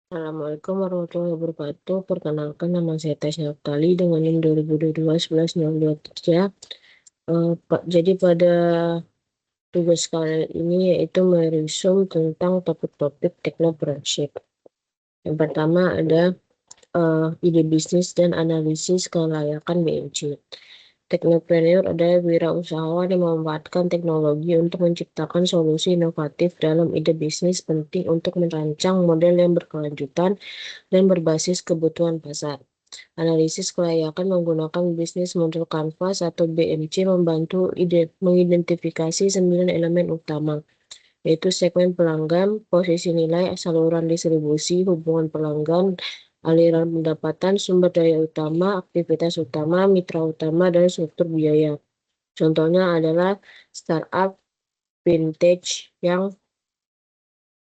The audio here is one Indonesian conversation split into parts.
Assalamualaikum warahmatullahi wabarakatuh. Perkenalkan, nama saya Tes Naftali dengan NIM 2022-1103. Jadi pada tugas kali ini yaitu meresum tentang topik-topik teknopreneurship. Yang pertama ada ide bisnis dan analisis kelayakan BMC. Teknopreneur adalah wirausahawan yang memanfaatkan teknologi untuk menciptakan solusi inovatif dalam ide bisnis penting untuk merancang model yang berkelanjutan dan berbasis kebutuhan pasar. Analisis kelayakan menggunakan bisnis model Canvas atau BMC membantu mengidentifikasi 9 elemen utama, yaitu segmen pelanggan, posisi nilai, saluran distribusi, hubungan pelanggan, aliran pendapatan, sumber daya utama, aktivitas utama, mitra utama, dan struktur biaya. Contohnya adalah startup vintage yang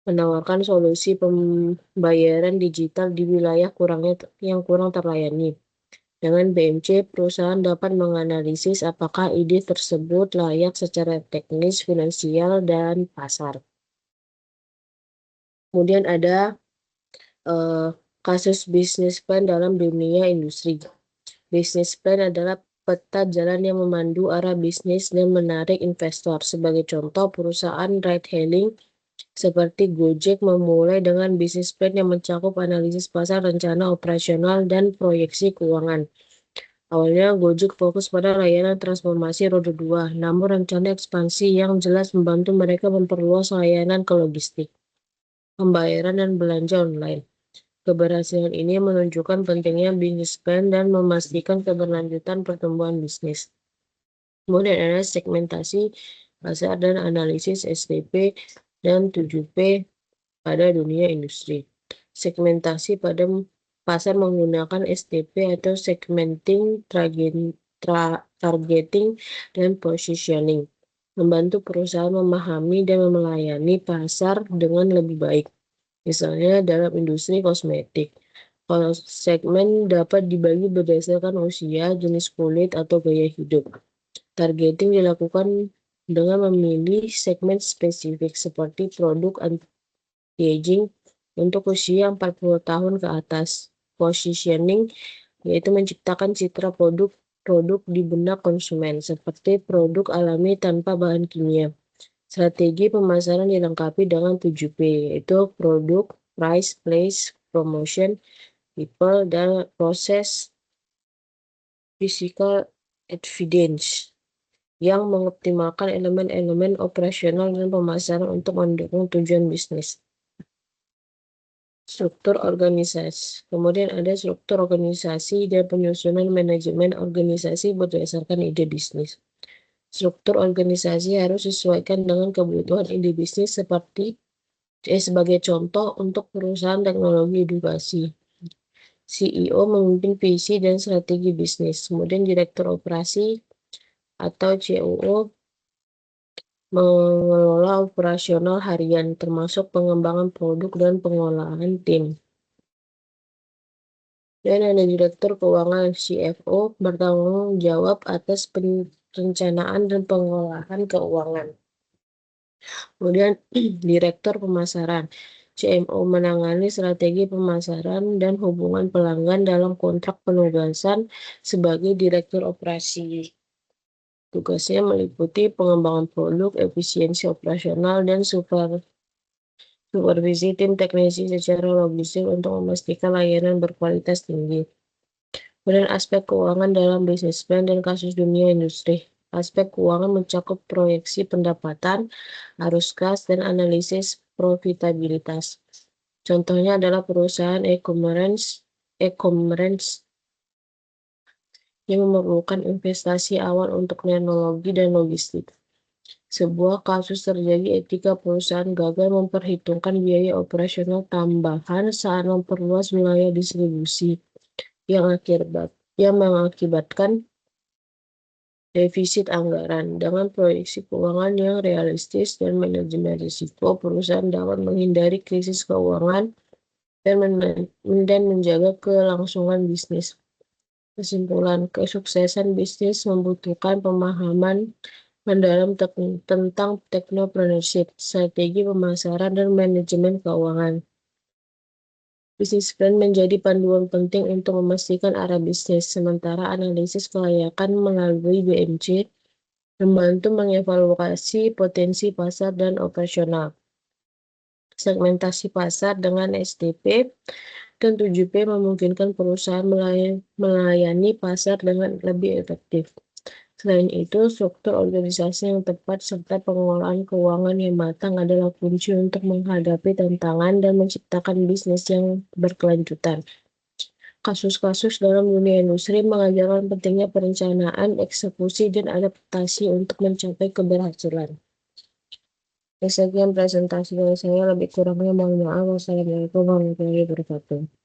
menawarkan solusi pembayaran digital di wilayah yang kurang terlayani. Dengan BMC, perusahaan dapat menganalisis apakah ide tersebut layak secara teknis, finansial, dan pasar. Kemudian ada kasus bisnis plan dalam dunia industri. Bisnis plan adalah peta jalan yang memandu arah bisnis dan menarik investor. Sebagai contoh, perusahaan ride-hailing seperti Gojek memulai dengan bisnis plan yang mencakup analisis pasar, rencana operasional, dan proyeksi keuangan. Awalnya Gojek fokus pada layanan transformasi roda 2, namun rencana ekspansi yang jelas membantu mereka memperluas layanan ke logistik, pembayaran, dan belanja online. Keberhasilan ini menunjukkan pentingnya bisnis plan dan memastikan keberlanjutan pertumbuhan bisnis. Kemudian ada segmentasi pasar dan analisis SDP dan 7P pada dunia industri. Segmentasi pada pasar menggunakan SDP atau segmenting, targeting, dan positioning, membantu perusahaan memahami dan melayani pasar dengan lebih baik. Misalnya dalam industri kosmetik. Kalau segmen dapat dibagi berdasarkan usia, jenis kulit, atau gaya hidup. Targeting dilakukan dengan memilih segmen spesifik seperti produk anti-aging untuk usia 40 tahun ke atas. Positioning yaitu menciptakan citra produk di benak konsumen seperti produk alami tanpa bahan kimia. Strategi pemasaran dilengkapi dengan 7P, yaitu produk, price, place, promotion, people, dan proses physical evidence yang mengoptimalkan elemen-elemen operasional dan pemasaran untuk mendukung tujuan bisnis. Struktur organisasi. Kemudian ada struktur organisasi dan penyusunan manajemen organisasi berdasarkan ide bisnis. Struktur organisasi harus disesuaikan dengan kebutuhan ide bisnis sebagai contoh untuk perusahaan teknologi edukasi. CEO memimpin visi dan strategi bisnis. Kemudian direktur operasi atau COO mengelola operasional harian termasuk pengembangan produk dan pengolahan tim. Dan ada direktur keuangan CFO bertanggung jawab atas perencanaan dan pengolahan keuangan. Kemudian direktur pemasaran CMO menangani strategi pemasaran dan hubungan pelanggan dalam kontrak penugasan sebagai direktur operasi. Tugasnya meliputi pengembangan produk, efisiensi operasional, dan supervisi tim teknisi secara logistik untuk memastikan layanan berkualitas tinggi. Kemudian aspek keuangan dalam bisnis plan dan kasus dunia industri. Aspek keuangan mencakup proyeksi pendapatan, arus kas, dan analisis profitabilitas. Contohnya adalah perusahaan e-commerce yang memerlukan investasi awal untuk teknologi dan logistik. Sebuah kasus terjadi ketika perusahaan gagal memperhitungkan biaya operasional tambahan saat memperluas wilayah distribusi yang mengakibatkan defisit anggaran. Dengan proyeksi keuangan yang realistis dan manajemen risiko, perusahaan dapat menghindari krisis keuangan dan menjaga kelangsungan bisnis. Kesimpulan, kesuksesan bisnis membutuhkan pemahaman mendalam tentang teknopreneurship, strategi pemasaran, dan manajemen keuangan. Bisnis plan menjadi panduan penting untuk memastikan arah bisnis, sementara analisis kelayakan melalui BMC membantu mengevaluasi potensi pasar dan operasional. Segmentasi pasar dengan SDP dan 7P memungkinkan perusahaan melayani pasar dengan lebih efektif. Selain itu, struktur organisasi yang tepat serta pengelolaan keuangan yang matang adalah kunci untuk menghadapi tantangan dan menciptakan bisnis yang berkelanjutan. Kasus-kasus dalam dunia industri mengajarkan pentingnya perencanaan, eksekusi, dan adaptasi untuk mencapai keberhasilan. Sekian presentasi dari saya, lebih kurangnya mohon maaf. Wassalamualaikum warahmatullahi wabarakatuh.